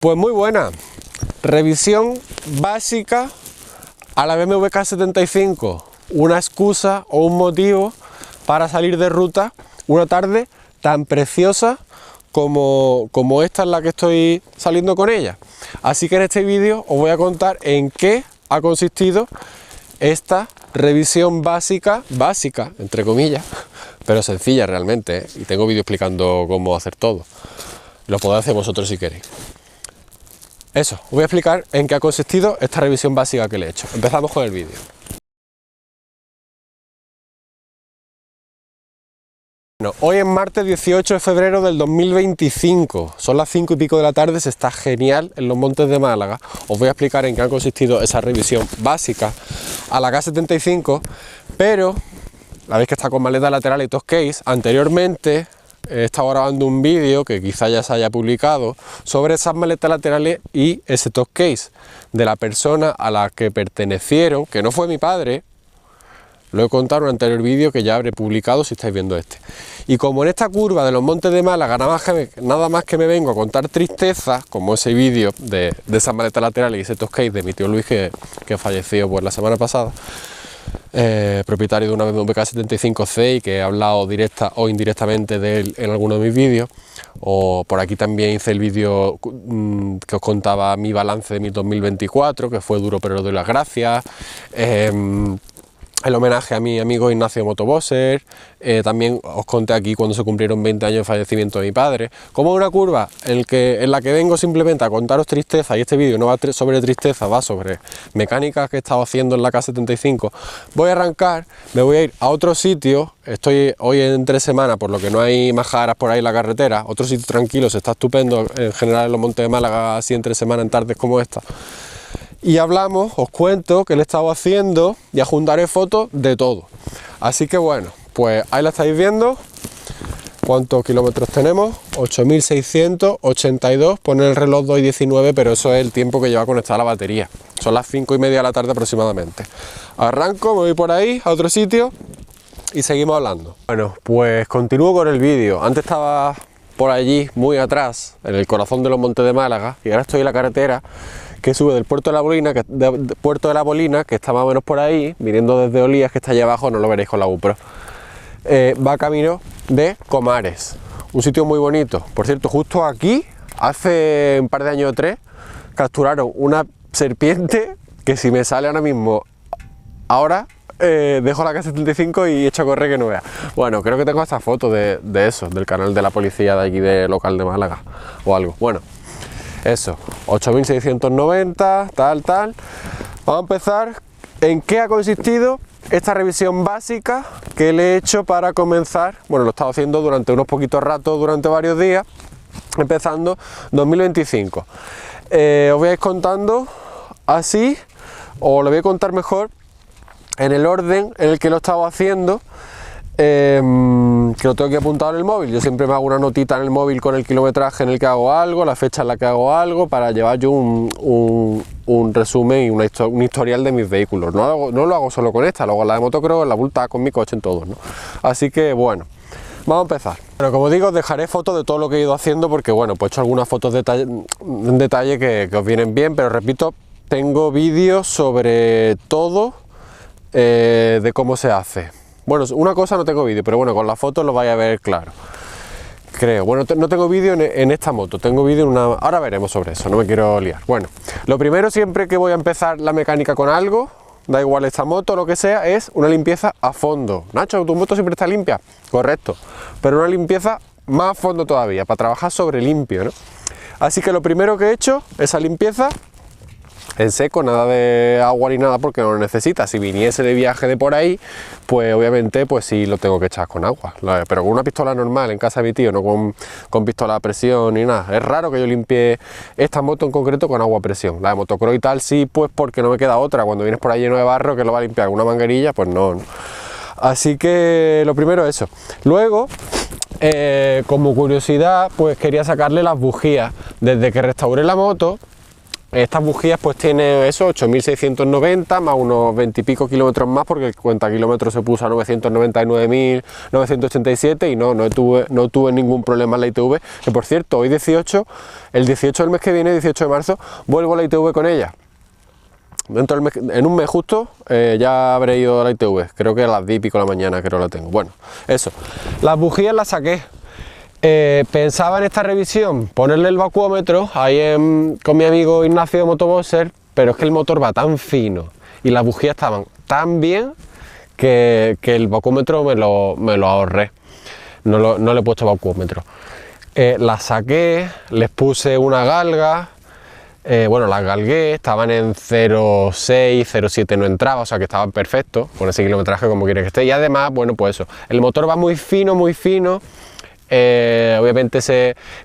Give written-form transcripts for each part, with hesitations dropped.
Pues muy buena, revisión básica a la BMW K75, una excusa o un motivo para salir de ruta una tarde tan preciosa como esta en la que estoy saliendo con ella. Así que en este vídeo os voy a contar en qué ha consistido esta revisión básica entre comillas, pero sencilla realmente, ¿eh? Y tengo vídeo explicando cómo hacer todo. Lo podéis hacer vosotros si queréis. Eso, os voy a explicar en qué ha consistido esta revisión básica que le he hecho. Empezamos con el vídeo. Bueno, hoy es martes 18 de febrero del 2025, son las 5 y pico de la tarde, se está genial en los montes de Málaga. Os voy a explicar en qué ha consistido esa revisión básica a la K75, pero la veis que está con maleta lateral y top case. Anteriormente he estado grabando un vídeo que quizá ya se haya publicado sobre esas maletas laterales y ese top case de la persona a la que pertenecieron, que no fue mi padre. Lo he contado en un anterior vídeo que ya habré publicado si estáis viendo este. Y como en esta curva de los montes de Málaga nada más que me vengo a contar tristezas, como ese vídeo de esas maletas laterales y ese top case de mi tío Luis que falleció pues la semana pasada, propietario de una BMW K75C y que he hablado directa o indirectamente de él en alguno de mis vídeos, o por aquí también hice el vídeo que os contaba mi balance de mi 2024, que fue duro pero le doy las gracias, el homenaje a mi amigo Ignacio Motobosser, también os conté aquí cuando se cumplieron 20 años de fallecimiento de mi padre. Como una curva en la que vengo simplemente a contaros tristeza, y este vídeo no va sobre tristeza, va sobre mecánicas que he estado haciendo en la K75, voy a arrancar, me voy a ir a otro sitio. Estoy hoy entre semana, por lo que no hay majaras por ahí en la carretera, otro sitio tranquilo, se está estupendo en general en los montes de Málaga, así entre semana en tardes como esta. Y hablamos, os cuento qué le he estado haciendo y adjuntaré fotos de todo. Así que bueno, pues ahí la estáis viendo. ¿Cuántos kilómetros tenemos? 8.682, pone el reloj 2:19, pero eso es el tiempo que lleva conectada la batería. Son las 5:30 de la tarde aproximadamente. Arranco, me voy por ahí a otro sitio y seguimos hablando. Bueno, pues continúo con el vídeo. Antes estaba por allí, muy atrás, en el corazón de los montes de Málaga, y ahora estoy en la carretera que sube del Puerto de la Bolina, que está más o menos por ahí, viniendo desde Olías, que está allá abajo, no lo veréis con la GoPro. Va camino de Comares, un sitio muy bonito. Por cierto, justo aquí, hace un par de años o 3, capturaron una serpiente que si me sale ahora mismo, ahora dejo la K75 y echo a correr que no vea. Bueno, creo que tengo esta foto de eso, del canal de la policía de aquí de local de Málaga o algo. Bueno, eso, 8.690, tal. Vamos a empezar. ¿En qué ha consistido esta revisión básica que le he hecho para comenzar? Bueno, lo he estado haciendo durante unos poquitos ratos, durante varios días, empezando 2025. Os voy a ir contando así, o lo voy a contar mejor en el orden en el que lo he estado haciendo, que lo tengo que apuntar en el móvil. Yo siempre me hago una notita en el móvil con el kilometraje en el que hago algo, la fecha en la que hago algo, para llevar yo un resumen y un historial de mis vehículos. No lo hago solo con esta, lo hago en la de motocross, en la Vulta, con mi coche, en todos, ¿no? Así que bueno, vamos a empezar. Pero como digo, os dejaré fotos de todo lo que he ido haciendo, porque bueno, pues he hecho algunas fotos en detalle que os vienen bien, pero repito, tengo vídeos sobre todo de cómo se hace. Bueno, una cosa no tengo vídeo, pero bueno, con las fotos lo vais a ver claro, creo. Bueno, no tengo vídeo en esta moto, tengo vídeo en una... Ahora veremos sobre eso, no me quiero liar. Bueno, lo primero, siempre que voy a empezar la mecánica con algo, da igual esta moto o lo que sea, es una limpieza a fondo. Nacho, ¿tu moto siempre está limpia? Correcto, pero una limpieza más a fondo todavía, para trabajar sobre limpio, ¿no? Así que lo primero que he hecho, esa limpieza en seco, nada de agua ni nada, porque no lo necesita. Si viniese de viaje de por ahí, pues obviamente pues sí lo tengo que echar con agua, pero con una pistola normal en casa de mi tío, no con pistola a presión ni nada. Es raro que yo limpie esta moto en concreto con agua a presión. La de motocross y tal sí, pues porque no me queda otra. Cuando vienes por ahí lleno de barro que lo va a limpiar con una manguerilla, pues no. Así que lo primero es eso. Luego, como curiosidad, pues quería sacarle las bujías. Desde que restauré la moto, Estas bujías pues tienen eso, 8690 más unos 20 y pico kilómetros más, porque el cuenta kilómetros se puso a 999.987 y no tuve ningún problema en la ITV, que por cierto, hoy 18, el 18 del mes que viene, 18 de marzo, vuelvo a la ITV con ella. Dentro del mes, en un mes justo ya habré ido a la ITV, creo que a las 10 y pico de la mañana creo la tengo. Bueno, eso, las bujías las saqué. Pensaba en esta revisión ponerle el vacuómetro ahí con mi amigo Ignacio de Motoboxer, pero es que el motor va tan fino y las bujías estaban tan bien que el vacuómetro me lo ahorré, no le he puesto vacuómetro. Las saqué, les puse una galga, bueno, las galgué, estaban en 0,6, 0,7 no entraba, o sea que estaban perfectos, con ese kilometraje como quiere que esté, y además, bueno, pues eso, el motor va muy fino, obviamente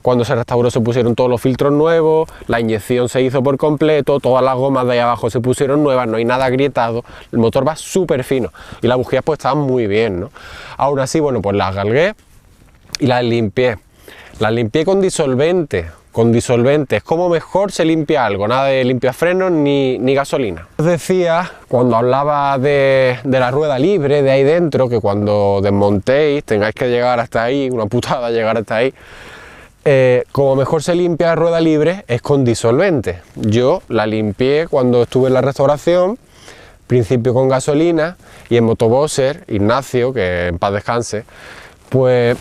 cuando se restauró se pusieron todos los filtros nuevos, la inyección se hizo por completo, todas las gomas de ahí abajo se pusieron nuevas, no hay nada agrietado, el motor va súper fino y las bujías pues estaban muy bien, ¿no? Aún así, bueno, pues las galgué y las limpié con disolvente. Con disolvente es como mejor se limpia algo, nada de limpiafrenos ni gasolina. Os decía, cuando hablaba de la rueda libre de ahí dentro, que cuando desmontéis tengáis que llegar hasta ahí, una putada llegar hasta ahí, como mejor se limpia la rueda libre es con disolvente. Yo la limpié cuando estuve en la restauración, principio con gasolina, y en Motoboxer, Ignacio, que en paz descanse, pues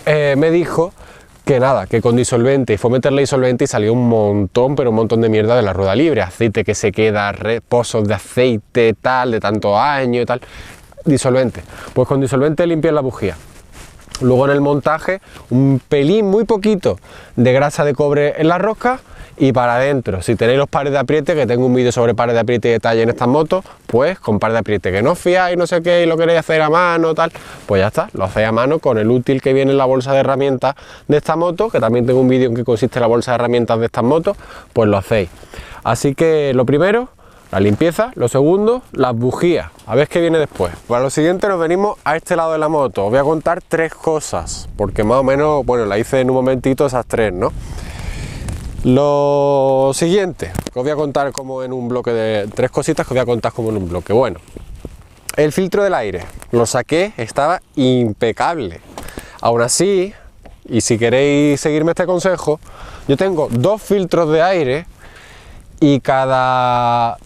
me dijo que nada, que con disolvente, y fue meterle disolvente y salió un montón, pero un montón de mierda de la rueda libre, aceite que se queda, pozos de aceite, tal, de tantos años y tal, disolvente. Pues con disolvente limpié la bujía. Luego en el montaje, un pelín, muy poquito, de grasa de cobre en la rosca y para adentro. Si tenéis los pares de apriete, que tengo un vídeo sobre pares de apriete y detalle en estas motos, pues con pares de apriete, que no os fiáis, no sé qué, y lo queréis hacer a mano, tal, pues ya está, lo hacéis a mano con el útil que viene en la bolsa de herramientas de esta moto, que también tengo un vídeo en que consiste la bolsa de herramientas de estas motos, pues lo hacéis. Así que lo primero, la limpieza, lo segundo, las bujías, a ver qué viene después. Para lo siguiente nos venimos a este lado de la moto, os voy a contar tres cosas, porque más o menos, bueno, la hice en un momentito esas tres, ¿no? Lo siguiente, que os voy a contar como en un bloque de tres cositas que os voy a contar como en un bloque. Bueno, el filtro del aire, lo saqué, estaba impecable. Aún así, y si queréis seguirme este consejo, yo tengo dos filtros de aire y cada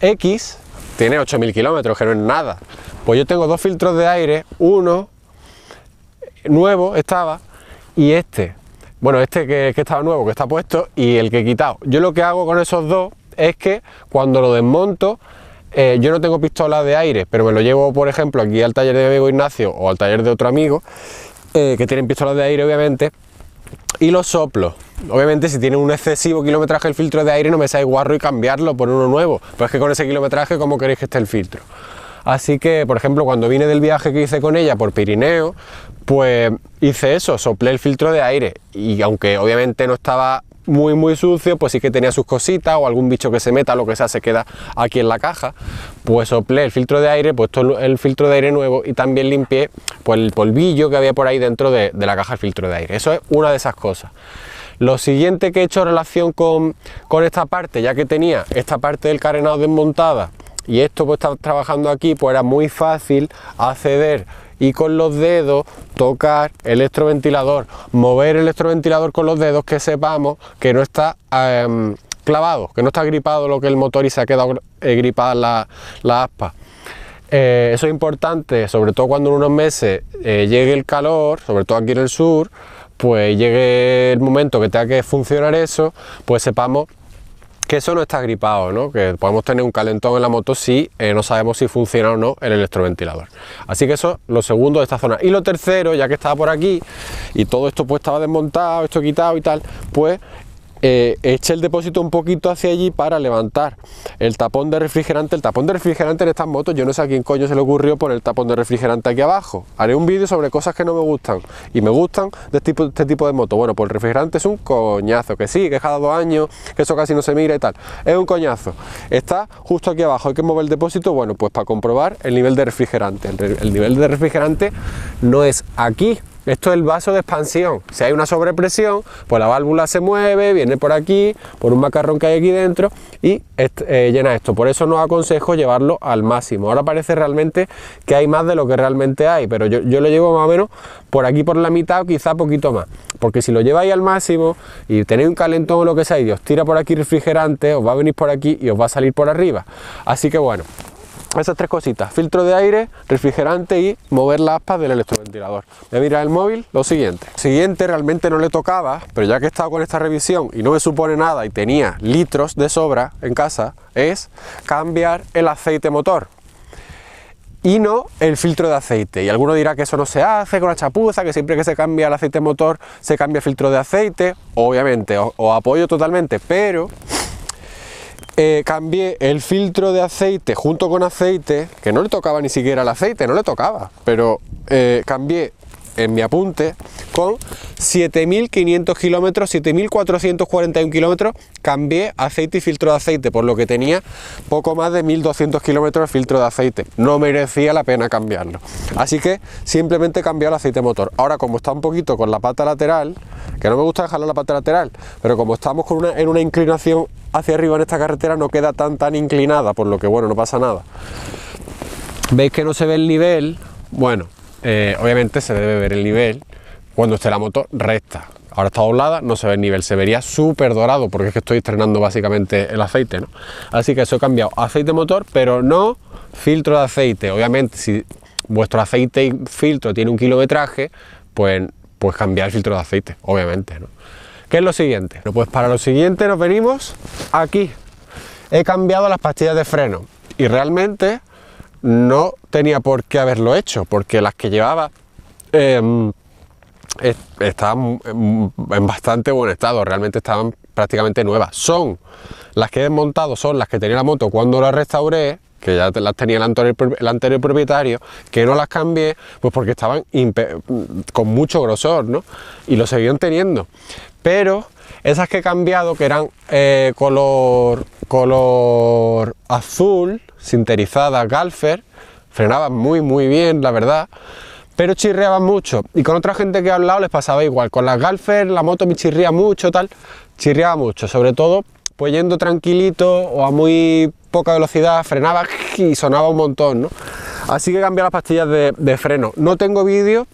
X tiene 8000 kilómetros, que no es nada. Pues yo tengo dos filtros de aire, uno nuevo estaba y bueno, que estaba nuevo, que está puesto, y el que he quitado. Yo lo que hago con esos dos es que cuando lo desmonto, yo no tengo pistola de aire, pero me lo llevo, por ejemplo, aquí al taller de mi amigo Ignacio o al taller de otro amigo, que tienen pistolas de aire, obviamente, y lo soplo. Obviamente, si tiene un excesivo kilometraje el filtro de aire, no me sale guarro y cambiarlo por uno nuevo. Pues es que con ese kilometraje, ¿cómo queréis que esté el filtro? Así que, por ejemplo, cuando vine del viaje que hice con ella por Pirineo, pues hice eso, soplé el filtro de aire y aunque obviamente no estaba muy sucio, pues sí que tenía sus cositas o algún bicho que se meta, lo que sea, se queda aquí en la caja, pues soplé el filtro de aire, puesto el filtro de aire nuevo y también limpié pues el polvillo que había por ahí dentro de la caja del filtro de aire. Eso es una de esas cosas. Lo siguiente que he hecho en relación con esta parte, ya que tenía esta parte del carenado desmontada y esto pues estaba trabajando aquí, pues era muy fácil acceder y con los dedos tocar el electroventilador, mover el electroventilador con los dedos, que sepamos que no está clavado, que no está gripado lo que es el motor y se ha quedado gripada la aspa. Eso es importante, sobre todo cuando en unos meses llegue el calor, sobre todo aquí en el sur, pues llegue el momento que tenga que funcionar eso, pues sepamos que eso no está gripado, ¿no? Que podemos tener un calentón en la moto si no sabemos si funciona o no el electroventilador. Así que eso, lo segundo de esta zona. Y lo tercero, ya que estaba por aquí y todo esto pues estaba desmontado, esto quitado y tal, pues eché el depósito un poquito hacia allí para levantar el tapón de refrigerante. El tapón de refrigerante en estas motos, yo no sé a quién coño se le ocurrió poner el tapón de refrigerante aquí abajo. Haré un vídeo sobre cosas que no me gustan y me gustan de este tipo de moto. Bueno, pues el refrigerante es un coñazo, que sí, que es cada 2 años, que eso casi no se mira y tal, es un coñazo. Está justo aquí abajo, hay que mover el depósito, bueno, pues para comprobar el nivel de refrigerante. El nivel de refrigerante no es aquí, Esto es el vaso de expansión. Si hay una sobrepresión, pues la válvula se mueve, viene por aquí, por un macarrón que hay aquí dentro y llena esto. Por eso no aconsejo llevarlo al máximo. Ahora parece realmente que hay más de lo que realmente hay, pero yo lo llevo más o menos por aquí por la mitad o quizá poquito más. Porque si lo lleváis al máximo y tenéis un calentón o lo que sea y os tira por aquí refrigerante, os va a venir por aquí y os va a salir por arriba. Así que bueno, esas tres cositas: filtro de aire, refrigerante y mover las aspas del electroventilador. Voy a mirar el móvil. Lo siguiente realmente no le tocaba, pero ya que he estado con esta revisión y no me supone nada y tenía litros de sobra en casa, es cambiar el aceite motor y no el filtro de aceite. Y alguno dirá que eso no se hace con la chapuza, que siempre que se cambia el aceite motor se cambia el filtro de aceite. Obviamente os apoyo totalmente, pero cambié el filtro de aceite junto con aceite, que no le tocaba ni siquiera el aceite, no le tocaba, pero cambié en mi apunte con 7.500 kilómetros, 7.441 kilómetros, cambié aceite y filtro de aceite, por lo que tenía poco más de 1.200 kilómetros de filtro de aceite. No merecía la pena cambiarlo, así que simplemente cambié el aceite motor. Ahora, como está un poquito con la pata lateral, que no me gusta dejarlo la pata lateral, pero como estamos en una inclinación hacia arriba en esta carretera, no queda tan inclinada, por lo que bueno, no pasa nada. ¿Veis que no se ve el nivel? Bueno, obviamente se debe ver el nivel cuando esté la moto recta. Ahora está doblada, no se ve el nivel, se vería súper dorado porque es que estoy estrenando básicamente el aceite, ¿no? Así que eso he cambiado aceite motor, pero no filtro de aceite. Obviamente, si vuestro aceite y filtro tiene un kilometraje, pues cambiar el filtro de aceite, obviamente, ¿no? ¿Qué es lo siguiente? Bueno, pues para lo siguiente nos venimos aquí. He cambiado las pastillas de freno y realmente no tenía por qué haberlo hecho, porque las que llevaba estaban en bastante buen estado, realmente estaban prácticamente nuevas. Son las que he desmontado, son las que tenía la moto cuando la restauré, que ya las tenía el anterior propietario, que no las cambié, pues porque estaban con mucho grosor, ¿no? Y lo seguían teniendo. Pero esas que he cambiado, que eran color azul, sinterizadas Galfer, frenaban muy bien, la verdad, pero chirriaban mucho. Y con otra gente que he hablado les pasaba igual. Con las Galfer la moto me chirría mucho, chirriaba mucho, sobre todo pues yendo tranquilito o a muy poca velocidad, frenaba y sonaba un montón, ¿no? Así que cambié las pastillas de freno. No tengo vídeo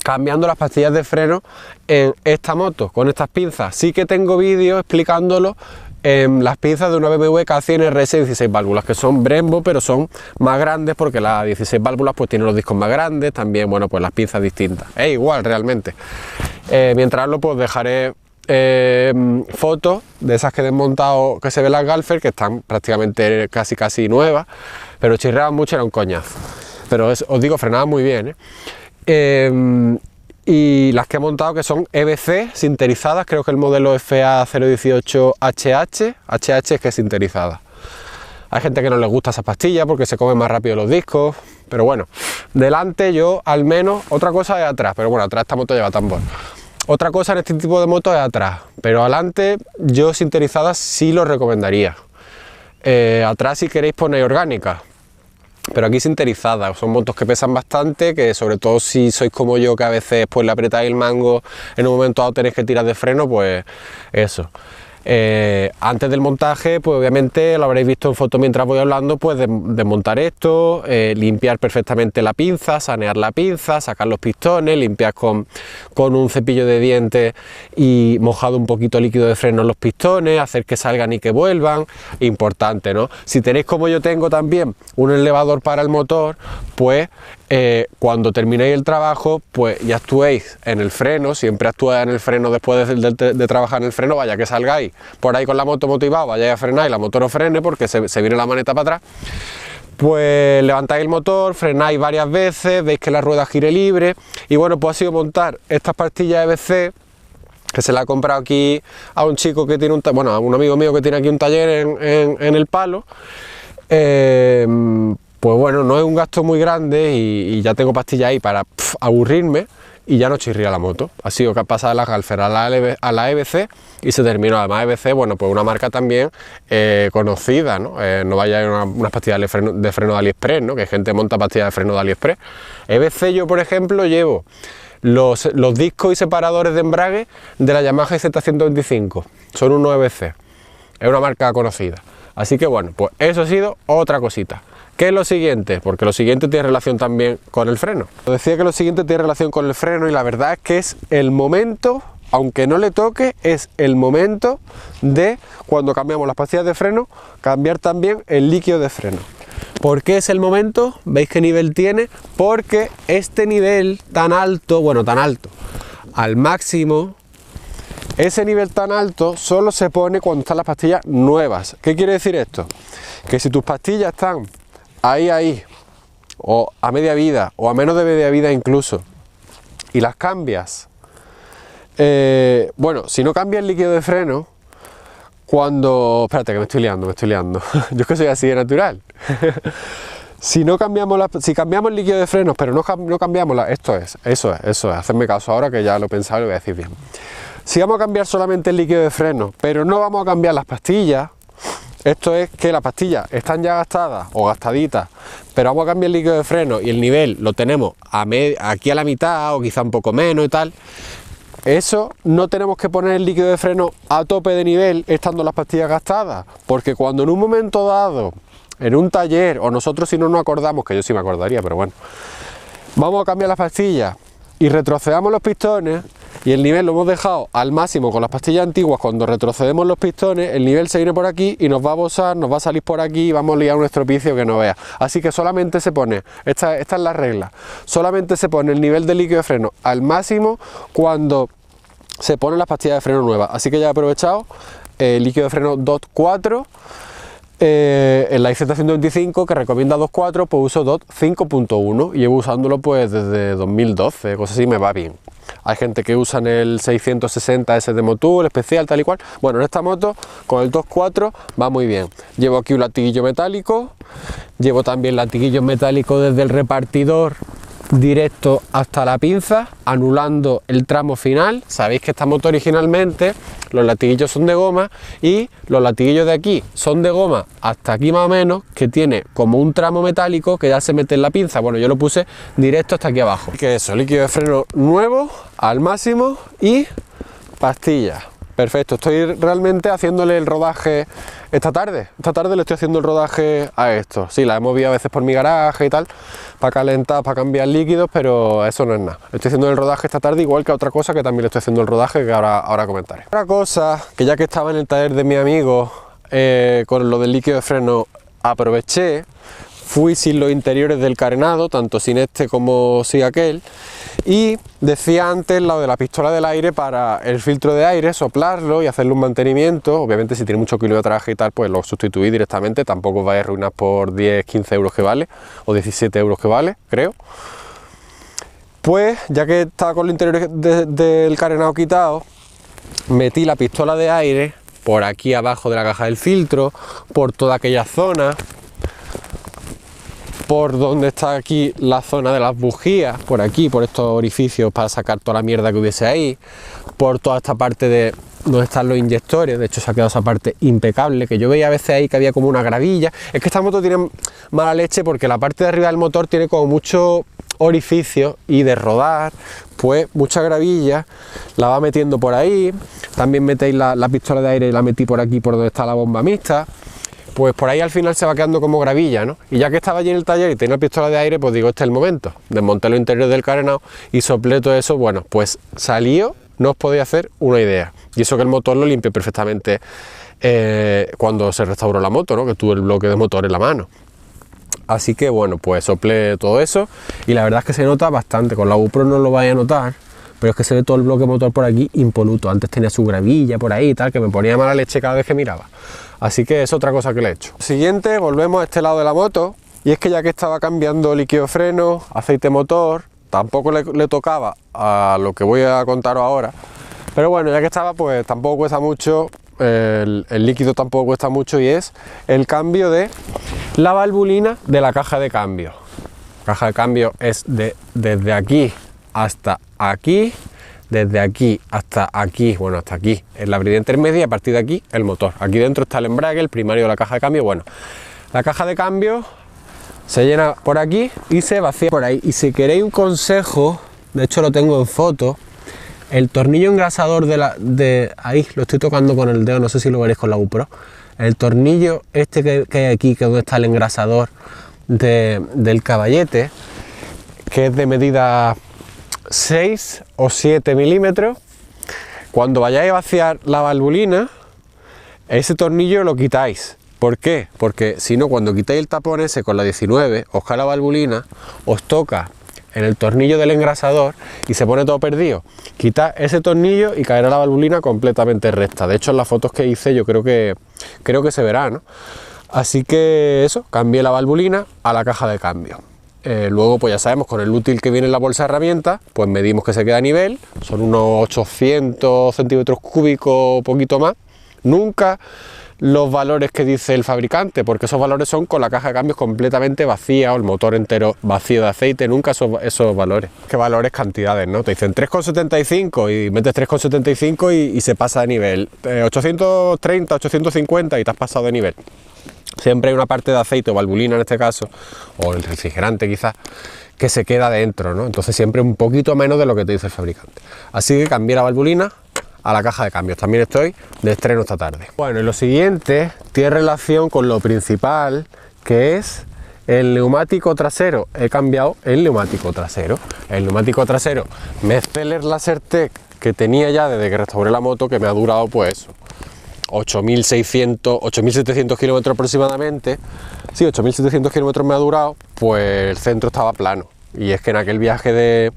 cambiando las pastillas de freno en esta moto con estas pinzas. Sí que tengo vídeo explicándolo en las pinzas de una BMW K100 RS 16 válvulas, que son Brembo, pero son más grandes porque las 16 válvulas pues tienen los discos más grandes, también, bueno, pues las pinzas distintas. Es igual realmente. Mientras lo pues dejaré fotos de esas que he desmontado, que se ve las Galfer, que están prácticamente casi nuevas, pero chirreaban mucho, era un coñazo. Pero os digo, frenaban muy bien, y las que he montado, que son EBC sinterizadas, creo que el modelo FA018HH, HH es que es sinterizada. Hay gente que no les gusta esa pastilla porque se comen más rápido los discos, pero bueno, delante yo al menos, otra cosa es atrás, pero bueno, atrás esta moto lleva tambor. Otra cosa en este tipo de motos es atrás, pero adelante yo sinterizadas sí lo recomendaría. Atrás si queréis poner orgánica, pero aquí sinterizadas. Son motos que pesan bastante, que sobre todo si sois como yo, que a veces pues le apretáis el mango, en un momento dado tenéis que tirar de freno, pues eso. Antes del montaje, pues obviamente lo habréis visto en foto mientras voy hablando, pues desmontar esto, limpiar perfectamente la pinza, sanear la pinza, sacar los pistones, limpiar con un cepillo de dientes y mojado un poquito líquido de freno en los pistones, hacer que salgan y que vuelvan. Importante, ¿no? Si tenéis, como yo tengo también, un elevador para el motor, pues cuando terminéis el trabajo, pues ya actuéis en el freno. Siempre actúa en el freno después de trabajar en el freno, vaya que salgáis por ahí con la moto motivado, vayáis a frenar y la moto no frene porque se viene la maneta para atrás. Pues levantáis el motor, frenáis varias veces, veis que la rueda gire libre y bueno, pues ha sido montar estas pastillas EBC, que se la ha comprado aquí a un chico que tiene a un amigo mío que tiene aquí un taller en El Palo. Pues bueno, no es un gasto muy grande y ya tengo pastillas ahí para aburrirme y ya no chirría la moto. Ha sido que pasa de la Galfer a la EBC y se terminó. Además EBC, bueno, pues una marca también conocida, ¿no? No vaya a unas pastillas de freno de AliExpress, ¿no? Que gente monta pastillas de freno de AliExpress. EBC yo, por ejemplo, llevo los discos y separadores de embrague de la Yamaha Z125. Son unos EBC, es una marca conocida. Así que bueno, pues eso ha sido otra cosita. ¿Qué es lo siguiente? Porque lo siguiente tiene relación también con el freno. Os decía que lo siguiente tiene relación con el freno y la verdad es que es el momento, aunque no le toque, es el momento de cuando cambiamos las pastillas de freno, cambiar también el líquido de freno. ¿Por qué es el momento? ¿Veis qué nivel tiene? Porque este nivel tan alto, bueno, tan alto, al máximo, ese nivel tan alto solo se pone cuando están las pastillas nuevas. ¿Qué quiere decir esto? Que si tus pastillas están ahí, o a media vida, o a menos de media vida incluso, y las cambias, bueno, si no cambias el líquido de freno, cuando... Espérate que me estoy liando. Yo es que soy así de natural. Si cambiamos el líquido de frenos, pero no cambiamos eso es, hacedme caso ahora que ya lo he pensado y lo voy a decir bien. Si vamos a cambiar solamente el líquido de freno, pero no vamos a cambiar las pastillas, esto es que las pastillas están ya gastadas o gastaditas, pero vamos a cambiar el líquido de freno y el nivel lo tenemos aquí a la mitad o quizá un poco menos y tal, eso no tenemos que poner el líquido de freno a tope de nivel estando las pastillas gastadas, porque cuando en un momento dado, en un taller, o nosotros si no nos acordamos, que yo sí me acordaría, pero bueno, vamos a cambiar las pastillas y retrocedamos los pistones y el nivel lo hemos dejado al máximo con las pastillas antiguas, cuando retrocedemos los pistones el nivel se viene por aquí y nos va a bosar, nos va a salir por aquí y vamos a liar un estropicio que no vea. Así que solamente se pone, esta es la regla, solamente se pone el nivel de líquido de freno al máximo cuando se ponen las pastillas de freno nuevas. Así que ya he aprovechado el líquido de freno DOT 4 en la Z125 que recomienda DOT 4, pues uso DOT 5.1 y llevo usándolo pues desde 2012, cosas así, me va bien. Hay gente que usa el 660 ese de Motul, especial, tal y cual. Bueno, en esta moto con el DOT 4 va muy bien. Llevo aquí un latiguillo metálico, llevo también latiguillos metálicos desde el repartidor directo hasta la pinza, anulando el tramo final. Sabéis que esta moto originalmente los latiguillos son de goma y los latiguillos de aquí son de goma hasta aquí más o menos, que tiene como un tramo metálico que ya se mete en la pinza. Bueno, yo lo puse directo hasta aquí abajo. Que eso, líquido de freno nuevo al máximo y pastillas. Perfecto, estoy realmente haciéndole el rodaje esta tarde le estoy haciendo el rodaje a esto. Sí, la he movido a veces por mi garaje y tal, para calentar, para cambiar líquidos, pero eso no es nada. Estoy haciendo el rodaje esta tarde, igual que otra cosa que también le estoy haciendo el rodaje, que ahora comentaré. Otra cosa, que ya que estaba en el taller de mi amigo, con lo del líquido de freno, aproveché, fui sin los interiores del carenado, tanto sin este como sin aquel, y decía antes lo de la pistola del aire para el filtro de aire, soplarlo y hacerle un mantenimiento. Obviamente si tiene mucho kilometraje y tal, pues lo sustituí directamente, tampoco os vais a arruinar por 10-15 euros que vale, o 17 euros que vale, creo. Pues ya que estaba con los interiores del carenado quitado, metí la pistola de aire por aquí abajo de la caja del filtro, por toda aquella zona, por donde está aquí la zona de las bujías, por aquí, por estos orificios para sacar toda la mierda que hubiese ahí, por toda esta parte de donde están los inyectores. De hecho se ha quedado esa parte impecable, que yo veía a veces ahí que había como una gravilla. Es que esta moto tiene mala leche porque la parte de arriba del motor tiene como mucho orificio y de rodar, pues mucha gravilla, la va metiendo por ahí. También metéis la pistola de aire, la metí por aquí, por donde está la bomba mixta. Pues por ahí al final se va quedando como gravilla, ¿no? Y ya que estaba allí en el taller y tenía la pistola de aire, pues digo, este es el momento. Desmonté los interiores del carenado y soplé todo eso. Bueno, pues salió, no os podéis hacer una idea. Y eso que el motor lo limpié perfectamente cuando se restauró la moto, ¿no? Que tuve el bloque de motor en la mano. Así que bueno, pues soplé todo eso y la verdad es que se nota bastante. Con la GoPro no lo vais a notar, pero es que se ve todo el bloque motor por aquí impoluto. Antes tenía su gravilla por ahí y tal, que me ponía mala leche cada vez que miraba. Así que es otra cosa que le he hecho. Siguiente, volvemos a este lado de la moto, y es que ya que estaba cambiando líquido de freno, aceite motor, tampoco le tocaba a lo que voy a contaros ahora, pero bueno, ya que estaba, pues tampoco cuesta mucho, el líquido tampoco cuesta mucho, y es el cambio de la valvulina de la caja de cambio. La caja de cambio es desde aquí hasta aquí, desde aquí hasta aquí, bueno, hasta aquí es la brida intermedia y a partir de aquí el motor. Aquí dentro está el embrague, el primario de la caja de cambio. Bueno, la caja de cambio se llena por aquí y se vacía por ahí. Y si queréis un consejo, de hecho lo tengo en foto, el tornillo engrasador ahí, lo estoy tocando con el dedo, no sé si lo veréis con la GoPro, el tornillo este que hay aquí, que es donde está el engrasador del caballete, que es de medida 6 o 7 milímetros, cuando vayáis a vaciar la valvulina, ese tornillo lo quitáis. ¿Por qué? Porque si no, cuando quitáis el tapón ese con la 19, os cae la valvulina, os toca en el tornillo del engrasador y se pone todo perdido. Quitad ese tornillo y caerá la valvulina completamente recta. De hecho, en las fotos que hice yo creo que se verá, ¿no? Así que eso, cambié la valvulina a la caja de cambio. Luego, pues ya sabemos, con el útil que viene en la bolsa de herramientas, pues medimos que se queda a nivel, son unos 800 centímetros cúbicos, poquito más. Nunca los valores que dice el fabricante, porque esos valores son con la caja de cambios completamente vacía o el motor entero vacío de aceite, nunca esos valores. ¿Qué valores? Cantidades, ¿no? Te dicen 3,75 y metes 3,75 y se pasa de nivel. 830, 850 y te has pasado de nivel. Siempre hay una parte de aceite o valvulina en este caso, o el refrigerante quizás, que se queda dentro, ¿no? Entonces siempre un poquito menos de lo que te dice el fabricante. Así que cambié la valvulina a la caja de cambios. También estoy de estreno esta tarde. Bueno, y lo siguiente tiene relación con lo principal, que es el neumático trasero. He cambiado el neumático trasero. El neumático trasero Metzeler Lasertec, que tenía ya desde que restauré la moto, que me ha durado pues 8.600, 8.700 kilómetros aproximadamente. Sí, 8.700 kilómetros me ha durado, pues el centro estaba plano. Y es que en aquel viaje de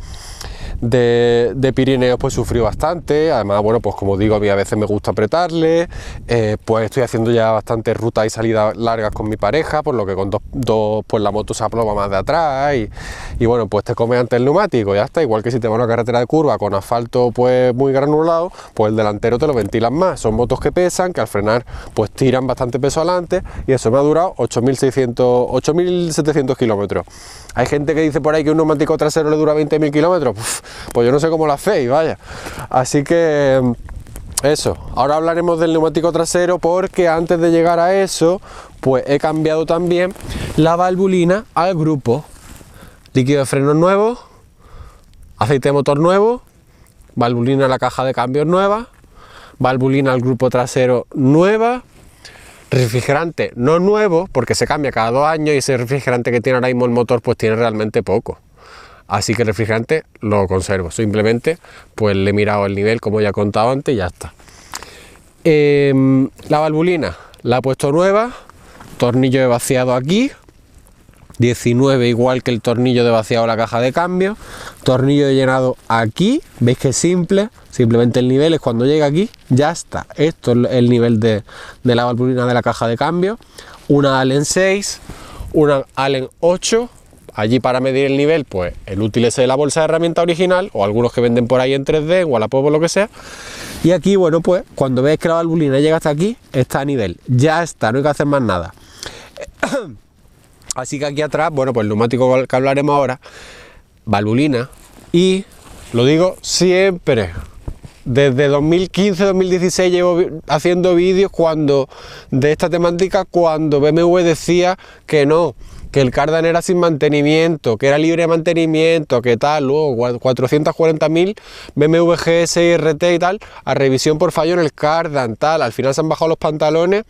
Pirineos pues sufrió bastante. Además, bueno, pues como digo, a mí a veces me gusta apretarle, pues estoy haciendo ya bastantes rutas y salidas largas con mi pareja, por lo que con dos pues la moto se aploma más de atrás y bueno, pues te come antes el neumático, ya está. Igual que si te vas a una carretera de curva con asfalto pues muy granulado, pues el delantero te lo ventilan más. Son motos que pesan, que al frenar pues tiran bastante peso adelante, y eso me ha durado 8.700 kilómetros. Hay gente que dice por ahí que un neumático trasero le dura 20.000 kilómetros. Pues yo no sé cómo lo hacéis, vaya. Así que eso, ahora hablaremos del neumático trasero, porque antes de llegar a eso, pues he cambiado también la valvulina al grupo. Líquido de frenos nuevo, aceite de motor nuevo, valvulina a la caja de cambios nueva, valvulina al grupo trasero nueva, refrigerante no nuevo, porque se cambia cada 2 años y ese refrigerante que tiene ahora mismo el motor pues tiene realmente poco. Así que el refrigerante lo conservo, simplemente pues le he mirado el nivel como ya he contado antes y ya está. La valvulina la he puesto nueva, tornillo de vaciado aquí, 19 igual que el tornillo de vaciado de la caja de cambio, tornillo de llenado aquí, veis que es simple, simplemente el nivel es cuando llega aquí, ya está. Esto es el nivel de la valvulina de la caja de cambio, una Allen 6, una Allen 8. Allí para medir el nivel, pues el útil ese de la bolsa de herramienta original, o algunos que venden por ahí en 3D, o a la Wallapop o lo que sea. Y aquí, bueno, pues cuando veis que la valvulina llega hasta aquí, está a nivel. Ya está, no hay que hacer más nada. Así que aquí atrás, bueno, pues el neumático que hablaremos ahora, valvulina, y lo digo siempre, desde 2015-2016 llevo haciendo vídeos de esta temática, cuando BMW decía que no, que el Cardan era sin mantenimiento, que era libre de mantenimiento, que tal. Luego 440.000 BMW GS y RT y tal, a revisión por fallo en el Cardan, tal. Al final se han bajado los pantalones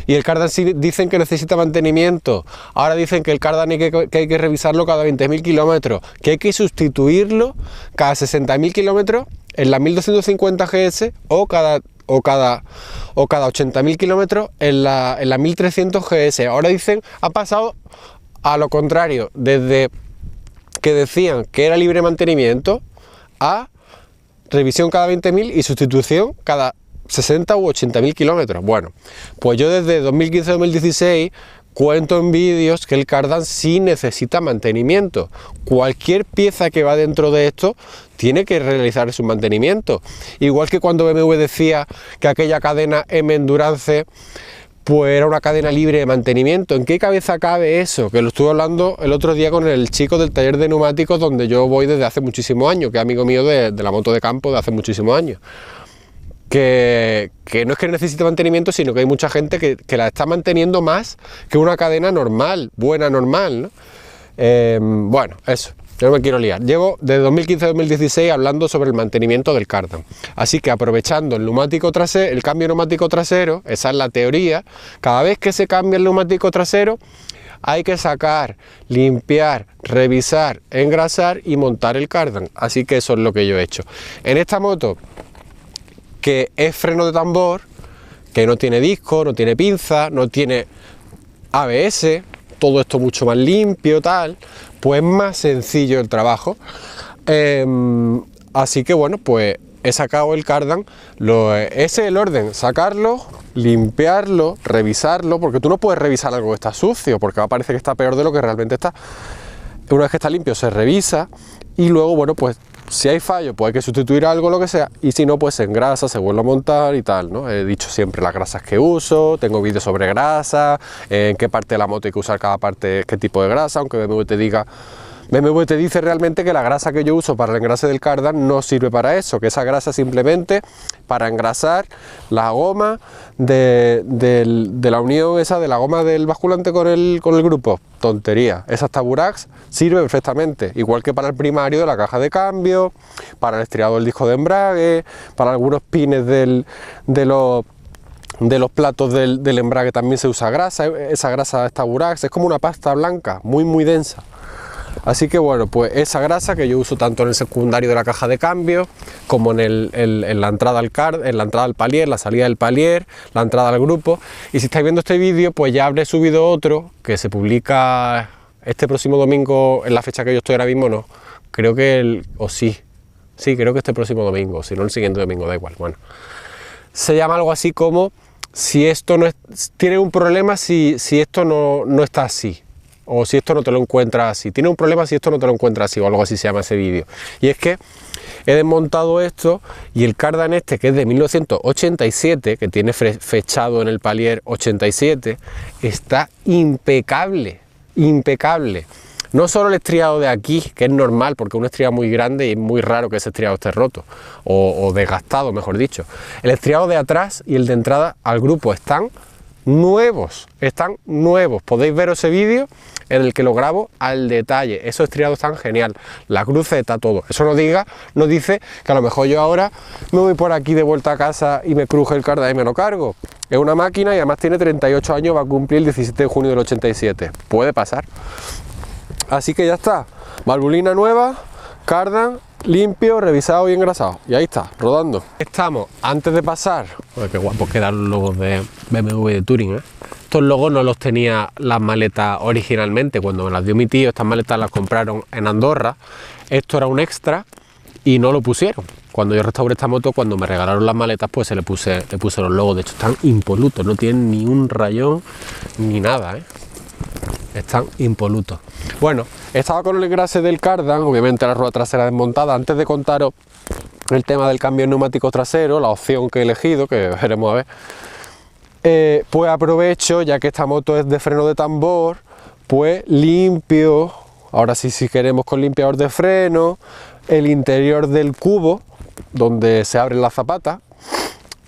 y el Cardan sí dicen que necesita mantenimiento. Ahora dicen que el Cardan hay que revisarlo cada 20.000 kilómetros, que hay que sustituirlo cada 60.000 kilómetros en la 1250 GS o cada 80.000 kilómetros en la 1300 GS. Ahora dicen, ha pasado a lo contrario, desde que decían que era libre mantenimiento a revisión cada 20.000 y sustitución cada 60 u 80.000 kilómetros. Bueno, pues yo desde 2015-2016 cuento en vídeos que el Cardan sí necesita mantenimiento. Cualquier pieza que va dentro de esto tiene que realizar su mantenimiento. Igual que cuando BMW decía que aquella cadena M Endurance pues era una cadena libre de mantenimiento. ¿En qué cabeza cabe eso? Que lo estuve hablando el otro día con el chico del taller de neumáticos donde yo voy desde hace muchísimos años, que es amigo mío de la moto de campo de hace muchísimos años. Que no es que necesite mantenimiento, sino que hay mucha gente que la está manteniendo más que una cadena normal, buena normal, ¿no? Bueno, eso. yo no me quiero liar. Llevo desde 2015 a 2016 hablando sobre el mantenimiento del Cardan. Así que aprovechando el neumático trasero, el cambio neumático trasero, esa es la teoría, cada vez que se cambia el neumático trasero, hay que sacar, limpiar, revisar, engrasar y montar el Cardan. Así que eso es lo que yo he hecho. En esta moto, que es freno de tambor, que no tiene disco, no tiene pinza, no tiene ABS, todo esto mucho más limpio, tal, pues más sencillo el trabajo. Así que bueno, pues he sacado el Cardan, ese es el orden, sacarlo, limpiarlo, revisarlo, porque tú no puedes revisar algo que está sucio, porque va a parecer que está peor de lo que realmente está. Una vez que está limpio se revisa y luego, bueno, pues si hay fallo, pues hay que sustituir algo, lo que sea, y si no, pues se engrasa, se vuelve a montar y tal, ¿no? He dicho siempre las grasas que uso, tengo vídeos sobre grasa, en qué parte de la moto hay que usar cada parte, qué tipo de grasa, aunque BMW te dice realmente que la grasa que yo uso para el engrase del Cardan no sirve para eso, que esa grasa simplemente para engrasar la goma de la unión esa de la goma del basculante con el grupo. Tontería, esa Taburax sirve perfectamente, igual que para el primario de la caja de cambio, para el estriado del disco de embrague, para algunos pines de los platos del embrague también se usa grasa, esa grasa Taburax es como una pasta blanca, muy densa. Así que bueno, pues esa grasa que yo uso tanto en el secundario de la caja de cambio como en la entrada al palier, la salida del palier, la entrada al grupo. Y si estáis viendo este vídeo, pues ya habré subido otro que se publica este próximo domingo, en la fecha que yo estoy ahora mismo, no. Creo que sí, creo que este próximo domingo, si no el siguiente domingo, da igual. Bueno, se llama algo así como si esto no es, tiene un problema si esto no está así. O si esto no te lo encuentras así, tiene un problema si esto no te lo encuentras así, o algo así se llama ese vídeo. Y es que he desmontado esto y el Cardan este, que es de 1987, que tiene fechado en el palier 87, está impecable, impecable. No solo el estriado de aquí, que es normal, porque es un estriado muy grande y es muy raro que ese estriado esté roto, o desgastado, mejor dicho. El estriado de atrás y el de entrada al grupo están nuevos, podéis ver ese vídeo en el que lo grabo al detalle, esos estriados están genial, la cruceta, todo, eso no dice que a lo mejor yo ahora me voy por aquí de vuelta a casa y me cruje el Cardan y me lo cargo. Es una máquina y además tiene 38 años, va a cumplir el 17 de junio del 87, puede pasar. Así que ya está, valvulina nueva, Cardan limpio, revisado y engrasado, y ahí está, rodando. Estamos, antes de pasar, qué guapos quedan los logos de BMW de Touring, ¿eh? Estos logos no los tenía las maletas originalmente, cuando me las dio mi tío, estas maletas las compraron en Andorra, esto era un extra y no lo pusieron. Cuando yo restauré esta moto, cuando me regalaron las maletas, pues le puse los logos, de hecho están impolutos, no tienen ni un rayón ni nada, ¿eh? Están impolutos. Bueno, estaba con el engrase del Cardan, obviamente la rueda trasera desmontada. Antes de contaros el tema del cambio neumático trasero, la opción que he elegido, que veremos a ver, pues aprovecho, ya que esta moto es de freno de tambor, pues limpio, ahora sí, si queremos con limpiador de freno, el interior del cubo, donde se abren las zapatas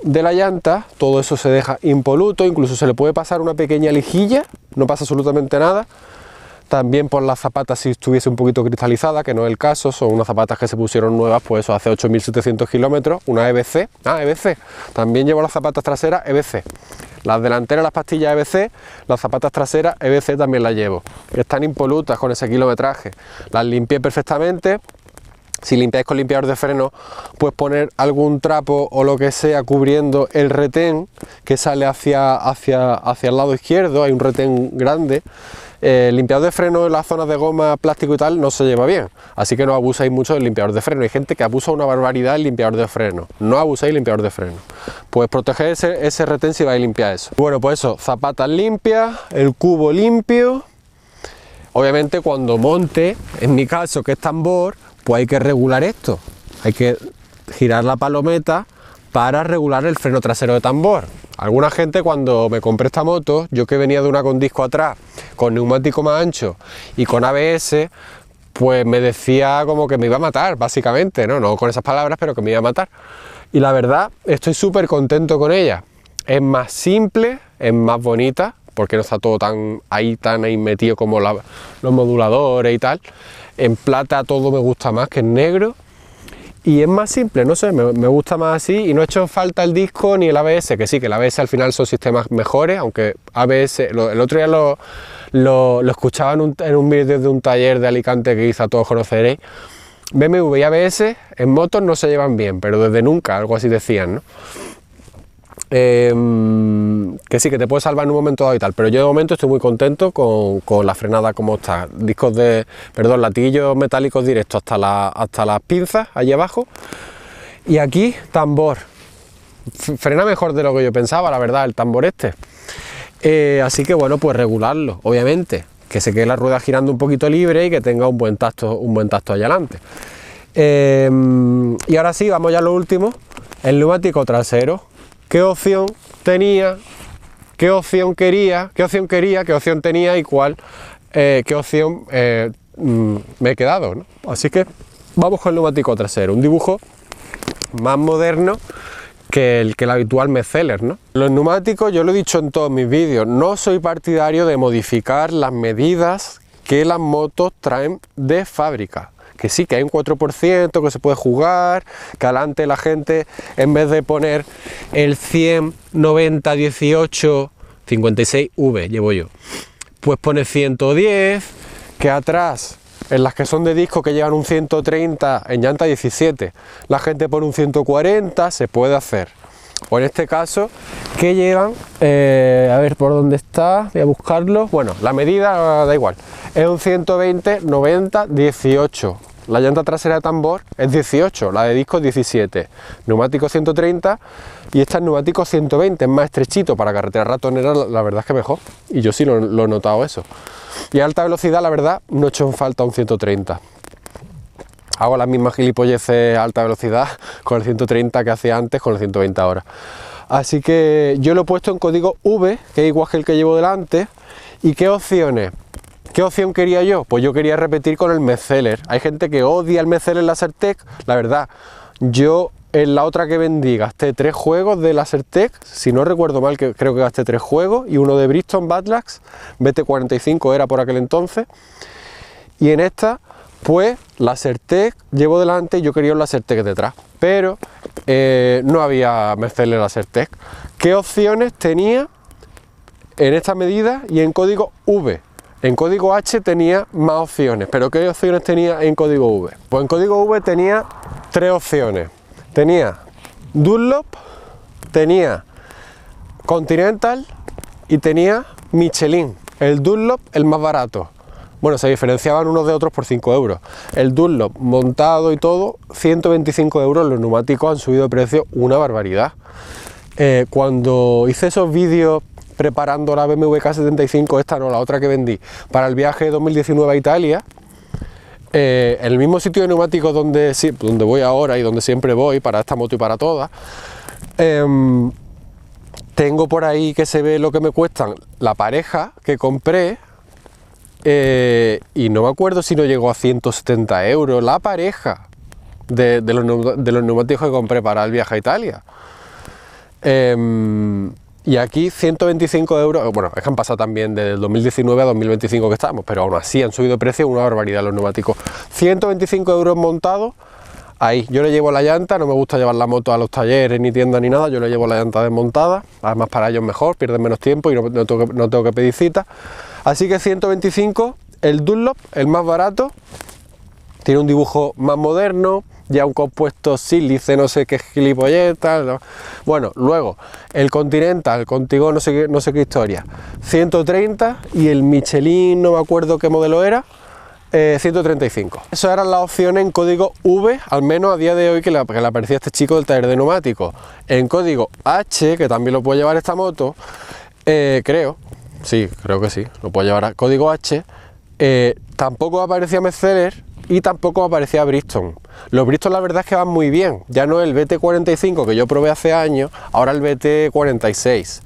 de la llanta, todo eso se deja impoluto, incluso se le puede pasar una pequeña lijilla, no pasa absolutamente nada. También por las zapatas si estuviese un poquito cristalizada, que no es el caso, son unas zapatas que se pusieron nuevas, pues eso hace 8.700 kilómetros, una EBC, EBC, también llevo las zapatas traseras EBC, las delanteras las pastillas EBC, las zapatas traseras EBC también las llevo, están impolutas con ese kilometraje, las limpié perfectamente. Si limpiáis con limpiador de freno, pues poner algún trapo o lo que sea cubriendo el retén que sale hacia el lado izquierdo, hay un retén grande. El limpiador de freno en las zonas de goma, plástico y tal no se lleva bien, así que no abusáis mucho del limpiador de freno. Hay gente que abusa una barbaridad del limpiador de freno, no abusáis del limpiador de freno, pues proteger ese retén si vais a limpiar eso. Bueno, pues eso, zapatas limpias, el cubo limpio. Obviamente cuando monte, en mi caso que es tambor, pues hay que regular esto, hay que girar la palometa para regular el freno trasero de tambor. Alguna gente, cuando me compré esta moto, yo que venía de una con disco atrás, con neumático más ancho y con ABS, pues me decía como que me iba a matar, básicamente, no con esas palabras, pero que me iba a matar. Y la verdad, estoy súper contento con ella. Es más simple, es más bonita, porque no está todo tan ahí metido como los moduladores y tal. En plata todo me gusta más que en negro. Y es más simple, no sé, me gusta más así y no he hecho en falta el disco ni el ABS, que sí, que el ABS al final son sistemas mejores, aunque ABS, el otro día lo escuchaba en un vídeo de un taller de Alicante que quizá todos conoceréis. BMW y ABS en motos no se llevan bien, pero desde nunca, algo así decían, ¿no? Que sí, que te puede salvar en un momento dado y tal, pero yo de momento estoy muy contento con la frenada como está. Latillos metálicos directos hasta las pinzas, allí abajo. Y aquí, tambor. Frena mejor de lo que yo pensaba, la verdad, el tambor este. Así que bueno, pues regularlo, obviamente. Que se quede la rueda girando un poquito libre y que tenga un buen tacto allá adelante. Y ahora sí, vamos ya a lo último. El neumático trasero. ¿Qué opción tenía? ¿Qué opción quería? ¿Qué opción quería? ¿Qué opción tenía? Y qué opción me he quedado, ¿no? Así que vamos con el neumático trasero. Un dibujo más moderno que el habitual Metzeler, ¿no? Los neumáticos, yo lo he dicho en todos mis vídeos, no soy partidario de modificar las medidas que las motos traen de fábrica. Que sí, que hay un 4%, que se puede jugar, que adelante la gente, en vez de poner el 100, 90, 18, 56V llevo yo, pues pone 110, que atrás, en las que son de disco que llevan un 130 en llanta 17, la gente pone un 140, se puede hacer. O en este caso, que llevan, a ver por dónde está, voy a buscarlo. Bueno, la medida da igual, es un 120, 90, 18. La llanta trasera de tambor es 18, la de disco es 17. Neumático 130 y este es neumático 120, es más estrechito para carretera ratonera, la verdad es que mejor. Y yo sí lo he notado eso. Y a alta velocidad, la verdad, no he hecho en falta un 130. Hago las mismas gilipolleces a alta velocidad con el 130 que hacía antes con el 120 ahora. Así que yo lo he puesto en código V, que es igual que el que llevo delante. ¿Y qué opciones? ¿Qué opción quería yo? Pues yo quería repetir con el Metzeler. Hay gente que odia el Metzeler Lasertec. La verdad, yo en la otra que vendí gasté 3 juegos de Lasertec. Si no recuerdo mal, que creo que gasté 3 juegos. Y uno de Bristol Badlax, BT45 era por aquel entonces. Y en esta, pues, Lasertec llevo delante y yo quería un Lasertec detrás. Pero no había Metzeler Lasertec. ¿Qué opciones tenía en esta medida y en código V? En código H tenía más opciones, pero ¿qué opciones tenía en código V? Pues en código V tenía 3 opciones. Tenía Dunlop, tenía Continental y tenía Michelin. El Dunlop, el más barato. Bueno, se diferenciaban unos de otros por 5 euros. El Dunlop montado y todo, 125 euros. Los neumáticos han subido de precio una barbaridad. Cuando hice esos vídeos preparando la BMW K75, esta no, la otra que vendí, para el viaje 2019 a Italia, en el mismo sitio de neumáticos donde voy ahora y donde siempre voy, para esta moto y para todas, tengo por ahí que se ve lo que me cuestan la pareja que compré, y no me acuerdo si no llegó a 170 euros la pareja de los neumáticos que compré para el viaje a Italia. Y aquí 125 euros, bueno, es que han pasado también desde el 2019 a 2025 que estamos, pero aún así han subido de precio una barbaridad los neumáticos. 125 euros montados, ahí, yo le llevo la llanta, no me gusta llevar la moto a los talleres, ni tiendas, ni nada, yo le llevo la llanta desmontada, además para ellos mejor, pierden menos tiempo y no tengo que pedir cita. Así que 125, el Dunlop, el más barato, tiene un dibujo más moderno, ya un compuesto sílice, no sé qué gilipolleta, ¿no? Bueno, luego el Continental, contigo no sé qué historia, 130, y el Michelin, no me acuerdo qué modelo era, 135. Esas eran las opciones en código V, al menos a día de hoy que le aparecía este chico del taller de neumáticos. En código H, que también lo puede llevar esta moto, creo que sí, lo puede llevar a código H, tampoco aparecía Metzeler y tampoco aparecía Bristol. Los Bristol la verdad es que van muy bien, ya no el BT45 que yo probé hace años, ahora el BT46.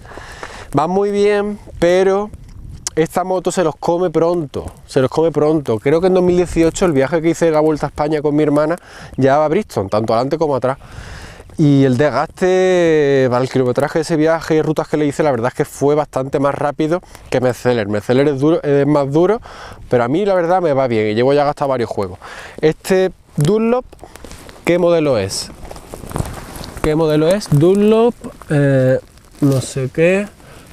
Van muy bien, pero esta moto se los come pronto, Creo que en 2018, el viaje que hice de la Vuelta a España con mi hermana, llevaba Bristol, tanto adelante como atrás. Y el desgaste para el kilometraje de ese viaje y rutas que le hice, la verdad es que fue bastante más rápido que Metzeler. Metzeler es, es más duro, pero a mí la verdad me va bien y llevo ya gastado varios juegos. Este Dunlop, ¿qué modelo es? ¿Qué modelo es? Dunlop, no sé qué,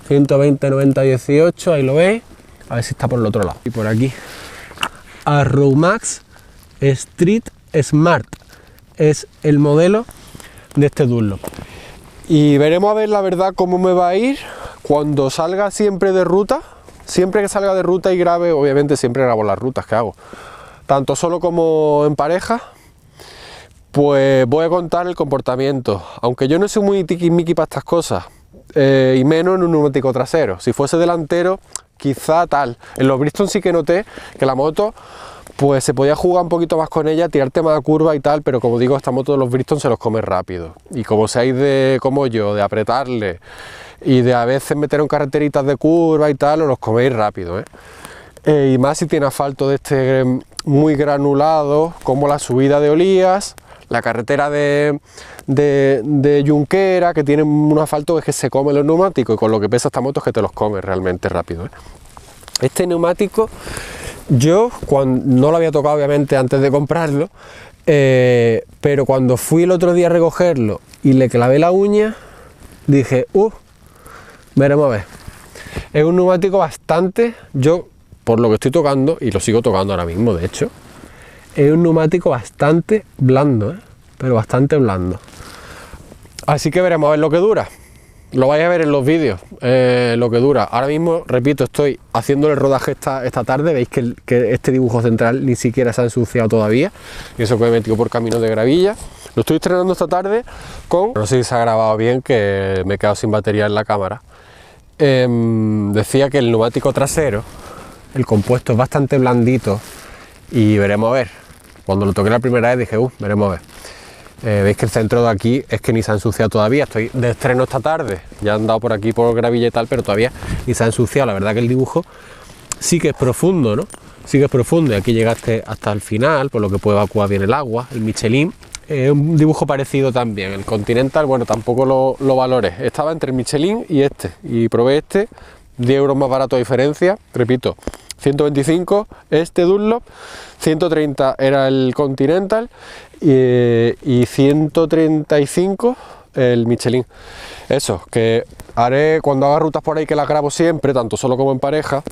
120-90-18, ahí lo veis. A ver si está por el otro lado. Y por aquí, Arrowmax Street Smart es el modelo de este Dunlop. Y veremos a ver la verdad cómo me va a ir cuando salga siempre de ruta. Siempre que salga de ruta y grabe, obviamente siempre grabo las rutas que hago, tanto solo como en pareja. Pues voy a contar el comportamiento, aunque yo no soy muy tiquismiqui para estas cosas, y menos en un neumático trasero. Si fuese delantero, quizá tal. En los Bristol sí que noté que la moto, pues se podía jugar un poquito más con ella, tirarte más a curva y tal, pero como digo, esta moto de los Bristol se los come rápido. Y como seáis de, como yo, de apretarle y de a veces meter en carreteritas de curva y tal, os los coméis rápido, y más si tiene asfalto de este muy granulado, como la subida de Olías, la carretera de Junquera, que tiene un asfalto que se come los neumáticos, y con lo que pesa esta moto es que te los come realmente rápido, Este neumático yo no lo había tocado obviamente antes de comprarlo, pero cuando fui el otro día a recogerlo y le clavé la uña, dije, veremos a ver. Es un neumático bastante, yo por lo que estoy tocando, y lo sigo tocando ahora mismo de hecho, es un neumático bastante blando, pero bastante blando. Así que veremos a ver lo que dura. Lo vais a ver en los vídeos, lo que dura. Ahora mismo, repito, estoy haciéndole el rodaje esta tarde. Veis que este dibujo central ni siquiera se ha ensuciado todavía. Y eso que me he metido por caminos de gravilla. Lo estoy estrenando esta tarde con... No sé si se ha grabado bien, que me he quedado sin batería en la cámara. Decía que el neumático trasero, el compuesto es bastante blandito. Y veremos a ver. Cuando lo toqué la primera vez dije, veremos a ver. Veis que el centro de aquí es que ni se ha ensuciado todavía. Estoy de estreno esta tarde, ya he andado por aquí por gravilla y tal, pero todavía ni se ha ensuciado. La verdad que el dibujo sí que es profundo, ¿no? Sí que es profundo, y aquí llegaste hasta el final, por lo que puede evacuar bien el agua. El Michelin es un dibujo parecido también. El Continental, bueno, tampoco lo valoré. Estaba entre el Michelin y este, y probé este, 10 euros más barato de diferencia, repito. 125 este Dunlop, 130 era el Continental y 135 el Michelin. Eso, que haré cuando haga rutas por ahí, que las grabo siempre, tanto solo como en pareja,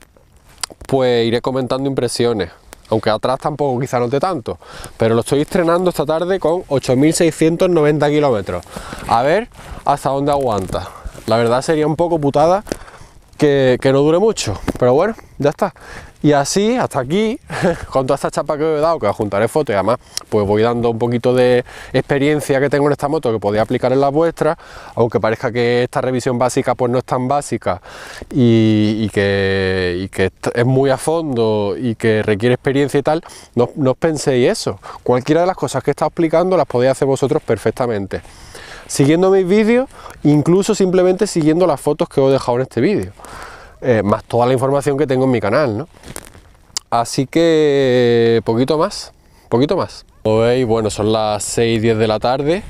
pues iré comentando impresiones. Aunque atrás tampoco quizá note tanto, pero lo estoy estrenando esta tarde con 8.690 kilómetros. A ver hasta dónde aguanta. La verdad sería un poco putada que no dure mucho, pero bueno, ya está. Y así, hasta aquí, con toda esta chapa que os he dado, que os juntaré fotos y además pues voy dando un poquito de experiencia que tengo en esta moto que podéis aplicar en la vuestra, aunque parezca que esta revisión básica pues no es tan básica y que es muy a fondo y que requiere experiencia y tal, no os penséis eso. Cualquiera de las cosas que he estado explicando las podéis hacer vosotros perfectamente, siguiendo mis vídeos, incluso simplemente siguiendo las fotos que os he dejado en este vídeo, más toda la información que tengo en mi canal, ¿no? Así que poquito más. Como veis, bueno, son las 6:10 de la tarde,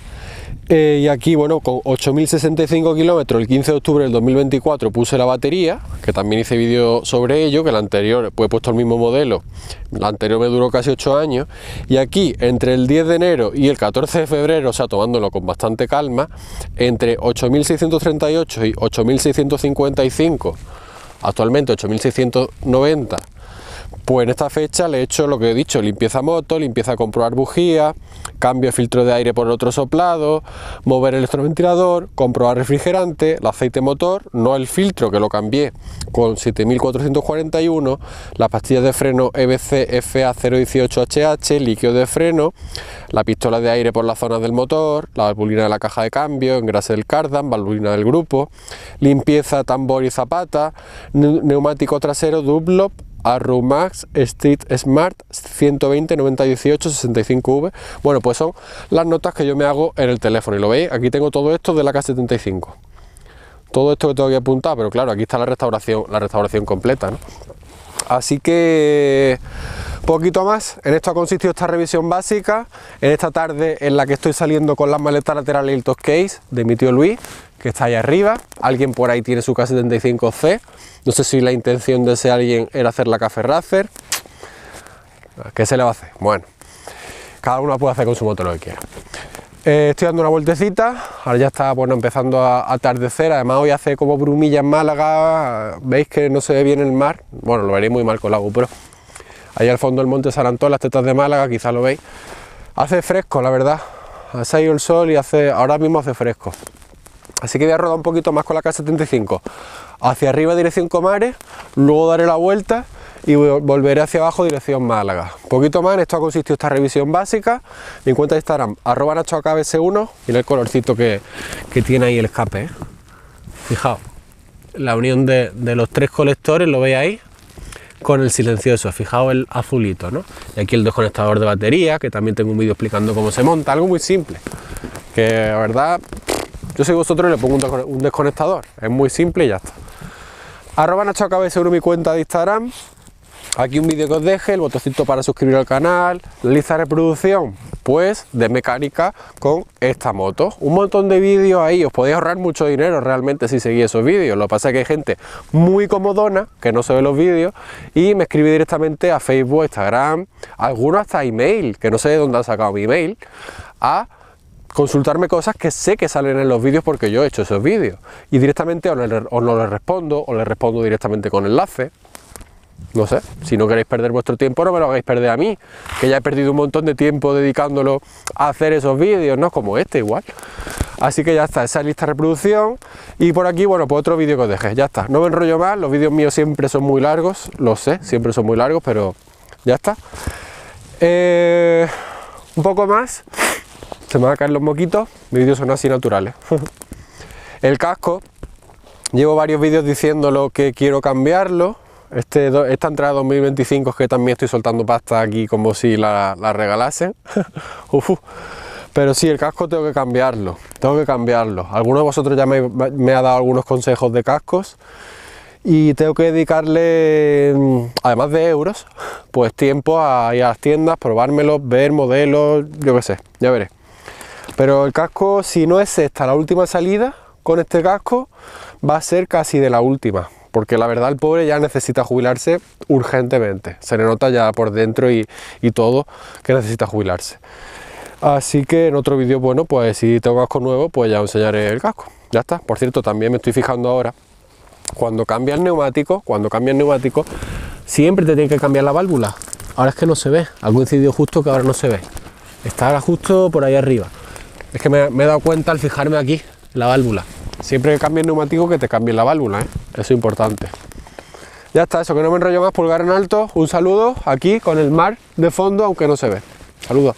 y aquí, bueno, con 8.065 kilómetros, el 15 de octubre del 2024 puse la batería, que también hice vídeo sobre ello, que la anterior, pues he puesto el mismo modelo, la anterior me duró casi 8 años, y aquí, entre el 10 de enero y el 14 de febrero, o sea, tomándolo con bastante calma, entre 8.638 y 8.655, actualmente 8.690, pues en esta fecha le he hecho lo que he dicho: limpieza moto, limpieza a comprobar bujías, cambio de filtro de aire por otro soplado, mover el electroventilador, comprobar refrigerante, el aceite motor, no el filtro, que lo cambié con 7441, las pastillas de freno EBC FA 018HH, líquido de freno, la pistola de aire por las zonas del motor, la valvulina de la caja de cambio, engrase del cardan, valvulina del grupo, limpieza tambor y zapata, neumático trasero Dunlop Arrowmax Street Smart 120-90-18-65V. Bueno, pues son las notas que yo me hago en el teléfono, y lo veis, aquí tengo todo esto de la K75, todo esto que tengo que apuntar, pero claro, aquí está la restauración completa, ¿no? Así que Poquito más, en esto ha consistido esta revisión básica, en esta tarde en la que estoy saliendo con las maletas laterales y el top case de mi tío Luis, que está ahí arriba. Alguien por ahí tiene su K75C, no sé si la intención de ese alguien era hacer la Café Racer. ¿Qué se le va a hacer? Bueno, cada uno puede hacer con su moto lo que quiera. Estoy dando una vueltecita, ahora ya está bueno, empezando a atardecer, además hoy hace como brumilla en Málaga, veis que no se ve bien el mar, bueno, lo veréis muy mal con la GoPro. Ahí al fondo el monte San Antón, las tetas de Málaga, quizás lo veis. Hace fresco, la verdad, ha salido el sol y ahora mismo hace fresco. Así que voy a rodar un poquito más con la K75, hacia arriba dirección Comares, luego daré la vuelta y volveré hacia abajo dirección Málaga. Un poquito más, en esto ha consistido esta revisión básica. Mi cuenta de Instagram, @NachoAKBS1, y el colorcito que tiene ahí el escape, ¿eh? Fijaos, la unión de los tres colectores, lo veis ahí, con el silencioso, fijaos el azulito, ¿no? Y aquí el desconectador de batería, que también tengo un vídeo explicando cómo se monta, algo muy simple, que la verdad, yo soy vosotros y le pongo un desconectador, es muy simple y ya está. @NachoAKBS1 mi cuenta de Instagram. Aquí un vídeo que os deje, el botoncito para suscribir al canal, la lista de reproducción, pues de mecánica con esta moto. Un montón de vídeos ahí, os podéis ahorrar mucho dinero realmente si seguís esos vídeos. Lo que pasa es que hay gente muy comodona que no se ve los vídeos y me escribe directamente a Facebook, Instagram, algunos hasta email, que no sé de dónde han sacado mi email, a consultarme cosas que sé que salen en los vídeos porque yo he hecho esos vídeos. Y directamente o no les respondo, o les respondo directamente con enlace. No sé, si no queréis perder vuestro tiempo, no me lo hagáis perder a mí, que ya he perdido un montón de tiempo dedicándolo a hacer esos vídeos, ¿no? Como este igual. Así que ya está, esa lista de reproducción. Y por aquí, bueno, pues otro vídeo que os deje, ya está. No me enrollo más, los vídeos míos siempre son muy largos, lo sé, siempre son muy largos, pero ya está. Un poco más, se me van a caer los moquitos, mis vídeos son así naturales. El casco, llevo varios vídeos diciéndolo que quiero cambiarlo. Esta entrada 2025 es que también estoy soltando pasta aquí como si la regalasen. Pero sí, el casco tengo que cambiarlo, Alguno de vosotros ya me ha dado algunos consejos de cascos y tengo que dedicarle, además de euros, pues tiempo a ir a las tiendas, probármelos, ver modelos, yo qué sé, ya veré. Pero el casco, si no es esta la última salida con este casco, va a ser casi de la última. Porque la verdad el pobre ya necesita jubilarse urgentemente, se le nota ya por dentro y todo que necesita jubilarse. Así que en otro vídeo, bueno, pues si tengo casco nuevo, pues ya os enseñaré el casco. Ya está. Por cierto, también me estoy fijando ahora, cuando cambia el neumático, siempre te tiene que cambiar la válvula. Ahora es que no se ve, ha coincidido justo que ahora no se ve. Está ahora justo por ahí arriba. Es que me he dado cuenta al fijarme aquí, la válvula. Siempre que cambies el neumático, que te cambie la válvula, ¿eh? Eso es importante. Ya está, eso, que no me enrollo más, pulgar en alto. Un saludo aquí con el mar de fondo, aunque no se ve. Saludos.